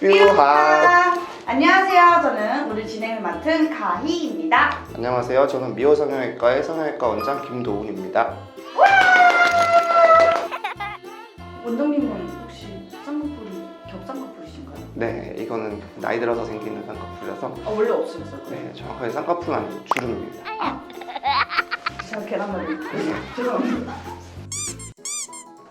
뷰하. 안녕하세요. 저는 오늘 진행을 맡은 가희입니다. 안녕하세요. 저는 미호 성형외과의 성형외과 원장 김도훈입니다. 원장님은 혹시 쌍꺼풀이 겹쌍꺼풀이신가요? 네, 이거는 나이 들어서 생기는 쌍꺼풀이라서 원래 없으셨어요? 네, 정확하게 쌍꺼풀은 아니고 주름입니다. 제가 계란말이 죄송합니다.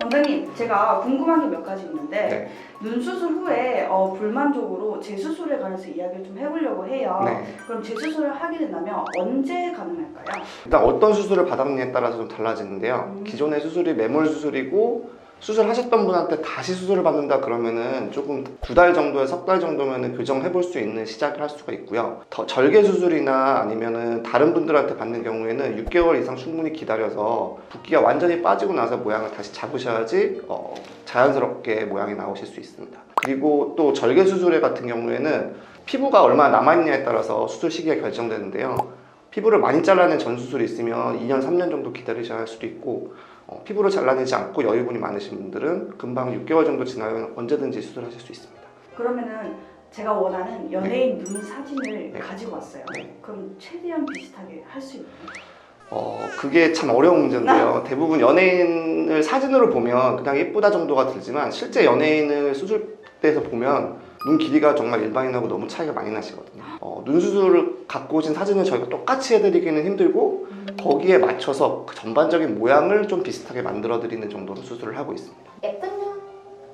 원장님, 제가 궁금한 게 몇 가지 있는데 네. 눈 수술 후에 불만족으로 재수술에 관해서 이야기를 좀 해보려고 해요. 네. 그럼 재수술을 하게 된다면 언제 가능할까요? 일단 어떤 수술을 받았느냐에 따라서 좀 달라지는데요. 기존의 수술이 매몰 수술이고 수술하셨던 분한테 다시 수술을 받는다 그러면은 조금 2달 정도에 석 달 정도면은 교정해 볼 수 있는 시작을 할 수가 있고요. 더 절개 수술이나 아니면은 다른 분들한테 받는 경우에는 6개월 이상 충분히 기다려서 붓기가 완전히 빠지고 나서 모양을 다시 잡으셔야지 자연스럽게 모양이 나오실 수 있습니다. 그리고 또 절개 수술 같은 경우에는 피부가 얼마나 남아있냐에 따라서 수술 시기가 결정되는데요. 피부를 많이 잘라낸 전 수술이 있으면 2년, 3년 정도 기다리셔야 할 수도 있고 피부를 잘라내지 않고 여유분이 많으신 분들은 금방 6개월 정도 지나면 언제든지 수술하실 수 있습니다. 그러면은 제가 원하는 연예인 눈 사진을 네. 가지고 왔어요. 네. 그럼 최대한 비슷하게 할 수 있나요? 그게 참 어려운 문제인데요. 대부분 연예인을 사진으로 보면 그냥 예쁘다 정도가 들지만 실제 연예인을 수술대에서 보면 눈 길이가 정말 일반인하고 너무 차이가 많이 나시거든요. 눈 수술을 갖고 오신 사진을 저희가 똑같이 해드리기는 힘들고 거기에 맞춰서 그 전반적인 모양을 좀 비슷하게 만들어 드리는 정도로 수술을 하고 있습니다. 예쁜 눈?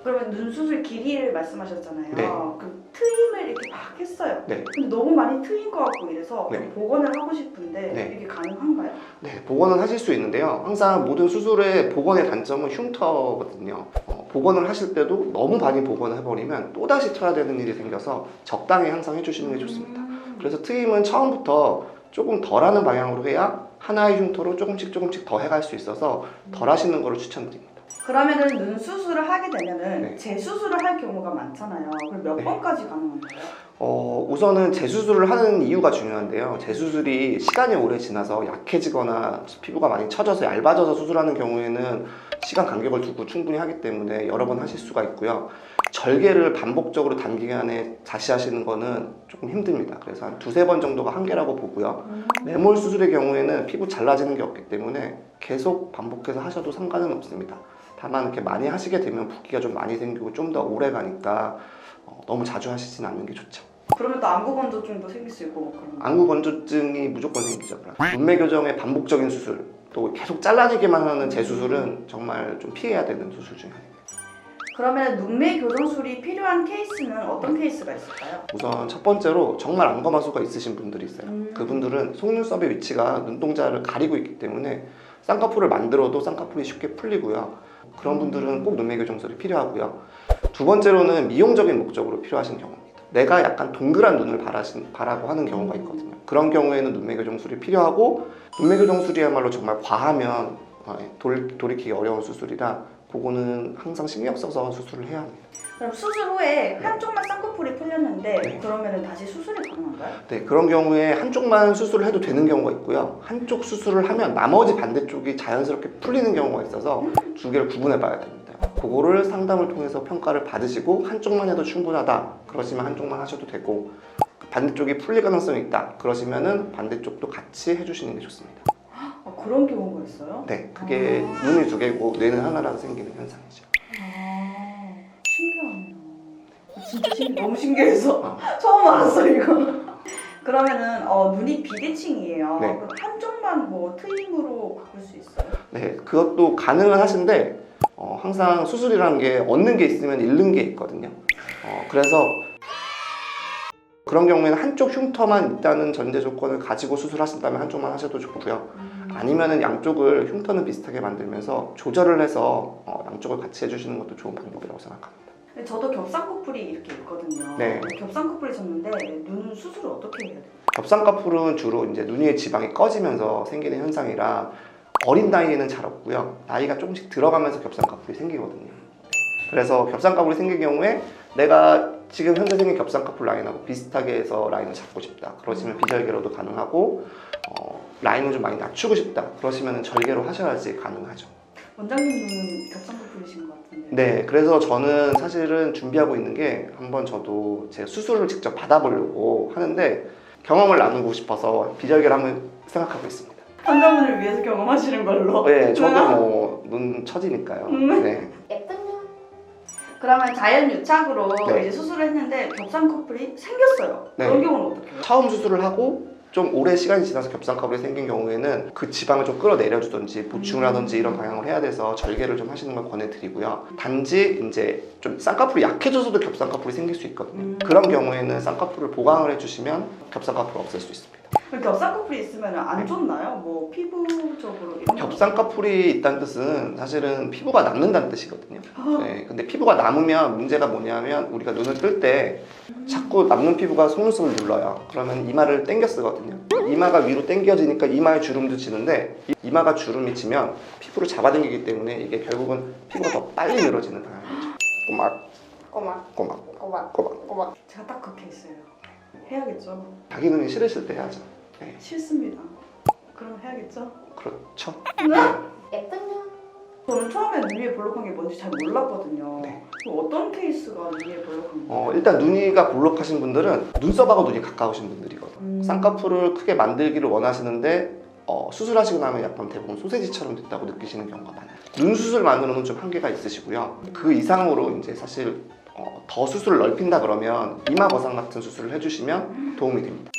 그러면 눈 수술 길이를 말씀하셨잖아요. 네. 그 트임을 이렇게 막 했어요. 네. 근데 너무 많이 트인 것 같고 이래서 네. 복원을 하고 싶은데 네. 이게 가능한가요? 네, 복원은 하실 수 있는데요. 항상 모든 수술의 복원의 단점은 흉터거든요. 복원을 하실 때도 너무 많이 복원을 해버리면 또다시 쳐야 되는 일이 생겨서 적당히 항상 해주시는 게 좋습니다. 그래서 트임은 처음부터 조금 덜 하는 방향으로 해야 하나의 흉터로 조금씩 더 해갈 수 있어서 덜 하시는 거를 추천드립니다. 그러면은 눈 수술을 하게 되면은 네. 재수술을 할 경우가 많잖아요. 그럼 몇 네. 번까지 가능한가요? 우선은 재수술을 하는 이유가 중요한데요. 재수술이 시간이 오래 지나서 약해지거나 피부가 많이 처져서 얇아져서 수술하는 경우에는 시간 간격을 두고 충분히 하기 때문에 여러 번 하실 수가 있고요. 절개를 반복적으로 단기간에 다시 하시는 거는 조금 힘듭니다. 그래서 한 2-3번 정도가 한계라고 보고요. 매몰 수술의 경우에는 피부 잘라지는 게 없기 때문에 계속 반복해서 하셔도 상관은 없습니다. 다만 이렇게 많이 하시게 되면 붓기가 좀 많이 생기고 좀 더 오래 가니까 너무 자주 하시진 않는 게 좋죠. 그러면 또 안구 건조증도 생길 수 있고 그런 거. 안구 건조증이 무조건 생기죠. 눈매 교정의 반복적인 수술, 또 계속 잘라내기만 하는 재수술은 정말 좀 피해야 되는 수술 중에 하나입니다. 그러면 눈매 교정술이 필요한 케이스는 어떤 케이스가 있을까요? 우선 첫 번째로 정말 안검하수가 있으신 분들이 있어요. 그분들은 속눈썹의 위치가 눈동자를 가리고 있기 때문에 쌍꺼풀을 만들어도 쌍꺼풀이 쉽게 풀리고요. 그런 분들은 꼭 눈매 교정술이 필요하고요. 두 번째로는 미용적인 목적으로 필요하신 경우입니다. 내가 약간 동그란 눈을 바라고 하는 경우가 있거든요. 그런 경우에는 눈매 교정술이 필요하고 눈매 교정술이야말로 정말 과하면 돌이키기 어려운 수술이라 그거는 항상 신경 써서 수술을 해야 합니다. 그럼 수술 후에 한쪽만 쌍꺼풀이 풀렸는데 네. 그러면 다시 수술이 가능한가요? 네, 그런 경우에 한쪽만 수술을 해도 되는 경우가 있고요. 한쪽 수술을 하면 나머지 반대쪽이 자연스럽게 풀리는 경우가 있어서 두 개를 구분해 봐야 됩니다. 그거를 상담을 통해서 평가를 받으시고 한쪽만 해도 충분하다 그러시면 한쪽만 하셔도 되고 반대쪽이 풀릴 가능성이 있다 그러시면은 반대쪽도 같이 해주시는 게 좋습니다. 그런 경우가 있어요? 네, 그게 눈이 2개고 뇌는 하나라서 생기는 현상이죠. 신기하네요. 진짜 너무 신기해서 처음 알았어 이거. 그러면은 눈이 비대칭이에요. 네. 그럼 한쪽만 뭐 트임으로 바꿀 수 있어요? 네, 그것도 가능은 하신데 항상 수술이라는 게 얻는 게 있으면 잃는 게 있거든요. 그래서 그런 경우에는 한쪽 흉터만 있다는 전제 조건을 가지고 수술하신다면 한쪽만 하셔도 좋고요. 아니면은 양쪽을 흉터는 비슷하게 만들면서 조절을 해서 양쪽을 같이 해주시는 것도 좋은 방법이라고 생각합니다. 근데 저도 겹쌍꺼풀이 이렇게 있거든요. 네. 겹쌍꺼풀이 졌는데 눈 수술을 어떻게 해야 돼요? 겹쌍꺼풀은 주로 이제 눈 위의 지방이 꺼지면서 생기는 현상이라 어린 나이에는 잘 없고요. 나이가 조금씩 들어가면서 겹쌍꺼풀이 생기거든요. 그래서 겹쌍꺼풀이 생길 경우에 내가 지금 현재 생긴 겹쌍꺼풀 라인하고 비슷하게 해서 라인을 잡고 싶다 그러시면 비절개로도 가능하고 라인을 좀 많이 낮추고 싶다 그러시면 절개로 하셔야지 가능하죠. 원장님 눈은 겹쌍꺼풀이신 것 같은데. 네, 그래서 저는 사실은 준비하고 있는 게 한번 저도 제 수술을 직접 받아보려고 하는데 경험을 나누고 싶어서 비절개를 한번 생각하고 있습니다. 환자분을 위해서 경험하시는 걸로. 네, 저도 뭐 눈 처지니까요. 네. 예쁜 눈. 그러면 자연 유착으로 네. 이제 수술을 했는데 겹쌍꺼풀이 생겼어요. 네. 그런 경우는 어떻게 해요? 처음 수술을 하고 좀 오래 시간이 지나서 겹쌍꺼풀이 생긴 경우에는 그 지방을 좀 끌어내려주든지 보충을 하든지 이런 방향을 해야 돼서 절개를 좀 하시는 걸 권해드리고요. 단지 이제 좀 쌍꺼풀이 약해져서도 겹쌍꺼풀이 생길 수 있거든요. 그런 경우에는 쌍꺼풀을 보강을 해주시면 겹쌍꺼풀을 없앨 수 있습니다. 그럼 겹쌍꺼풀이 있으면 안 좋나요? 뭐 피부적으로 이런 거? 겹쌍꺼풀이 있다는 뜻은 사실은 피부가 남는다는 뜻이거든요. 네, 근데 피부가 남으면 문제가 뭐냐면 우리가 눈을 뜰 때 자꾸 남는 피부가 속눈썹을 눌러요. 그러면 이마를 당겨 쓰거든요. 이마가 위로 당겨지니까 이마에 주름도 지는데 이마가 주름이 지면 피부를 잡아당기기 때문에 이게 결국은 피부가 더 빨리 늘어지는 방향이죠. 꼬막, 꼬막, 꼬막, 꼬막, 꼬막. 꼬막. 제가 딱 그 케이스예요. 해야겠죠. 자기 눈이 싫으실 때 해야죠. 네, 싫습니다. 그럼 해야겠죠. 그렇죠. 예쁜 눈. 저는 처음에 눈 위에 볼록한 게 뭔지 잘 몰랐거든요. 네. 그럼 어떤 케이스가 눈 위에 볼록한 거예요? 일단 눈이가 볼록하신 분들은 눈썹하고 눈이 가까우신 분들이거든요. 쌍꺼풀을 크게 만들기를 원하시는데 수술하시고 나면 약간 대부분 소세지처럼 됐다고 느끼시는 경우가 많아요. 눈 수술만으로는 좀 한계가 있으시고요. 그 이상으로 이제 사실 더 수술을 넓힌다 그러면 이마 거상 같은 수술을 해주시면 도움이 됩니다.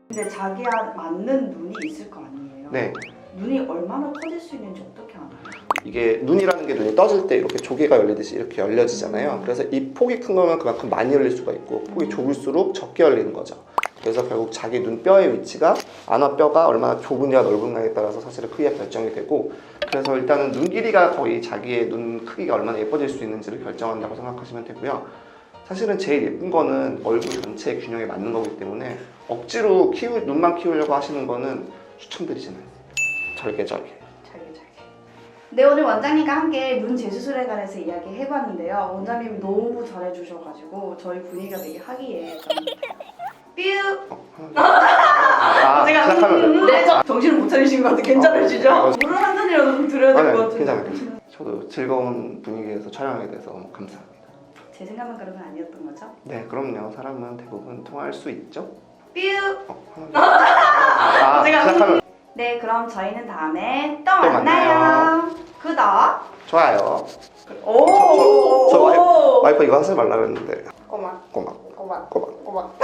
근데 자기야 맞는 눈이 있을 거 아니에요? 네, 눈이 얼마나 커질 수 있는지 어떻게 아나요? 이게 눈이라는 게 눈이 떠질 때 이렇게 조개가 열리듯이 이렇게 열려지잖아요. 그래서 이 폭이 큰 거면 그만큼 많이 열릴 수가 있고 폭이 좁을수록 적게 열리는 거죠. 그래서 결국 자기 눈뼈의 위치가 안화뼈가 얼마나 좁은가 넓은가에 따라서 사실은 크기가 결정이 되고, 그래서 일단은 눈 길이가 거의 자기의 눈 크기가 얼마나 예뻐질 수 있는지를 결정한다고 생각하시면 되고요. 사실은 제일 예쁜 거는 얼굴 전체의 균형에 맞는 거기 때문에 억지로 눈만 키우려고 하시는 거는 추천드리진 않아요. 절개. 잘게. 네, 오늘 원장님과 함께 눈 재수술에 관해서 이야기 해봤는데요. 원장님이 너무 잘해주셔가지고 저희 분위기가 되게 화기애애했던 것 같아요. 뾰! 제가 시작하면 네, 정신을 못 차리신 것 같아요. 괜찮으시죠? 물을 한 잔이라도 좀 드려야 될 것 같은데. 괜찮아요. 저도 즐거운 분위기에서 촬영하게 돼서 너무 감사합니다. 제 생각만 그런 건 아니었던 거죠? 네, 그럼요. 사람은 대부분 통할 수 있죠. 뾰! 시작하면 네, 그럼 저희는 다음에 또 또 만나요. 만나요. 구독! 좋아요. 오! 저 와이프 이거 하지 말라 그랬는데 꼬막, 꼬막 꼬막, 꼬막 꼬막.